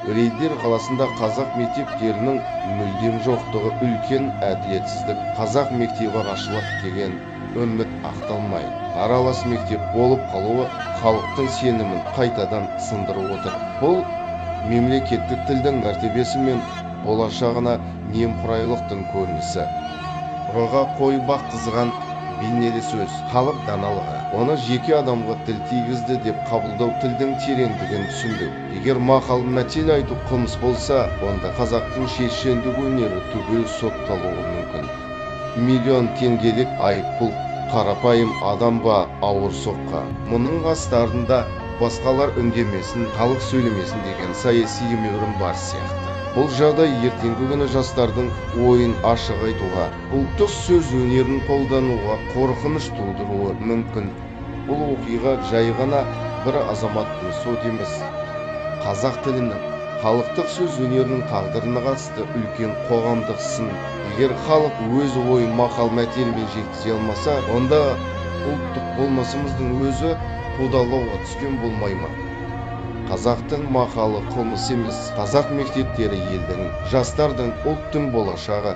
Рейдер қаласында қазақ мектептерінің мүлдем жоқтығы үлкен әділетсіздік. Қазақ мектебі ашылады деген үміт ақталмай, аралас мектеп болып қалуы халықтың сенімін қайтадан сындырып отыр. Бұл мемлекеттік тілдің мәртебесі мен болашағына немқұрайлықтың көрінісі. Ұрыға қой баққызған бейнелі сөз, халық даналығы, оны жеке адамға тіл тигізді деп қабылдау тілдің тереңдігін түсінбеу. Егер мақал мәтел айту қылмыс болса, онда қазақтың шешендік өнері түгел сотталуы мүмкін. Миллион теңгелік айыппұл қарапайым адамға ауыр соққы. Мұның астарында басқалар үндемесін, халық сөйлемесін деген саяси емеурін бар сияқты. Бұл жағдай ертеңгі күні жастардың ойын ашық айтуға, ұлттық сөз өнерін қолдануға қорқыныш тудыруы мүмкін. Бұл оқиға жай ғана бір азаматтың сот емес, қазақ тілінің, халықтық сөз өнерінің тағдырына қатысты үлкен қоғамдық сын. Егер халық өз ойын мақал мәтелмен жеткізе алмаса, онда ұлттық болмысымыздың өзі қудалауға түскен болмай ма? Қазақтың мақалы қылмыс емес, қазақ мектептері елдің, жастардың, ұлттың болашағы.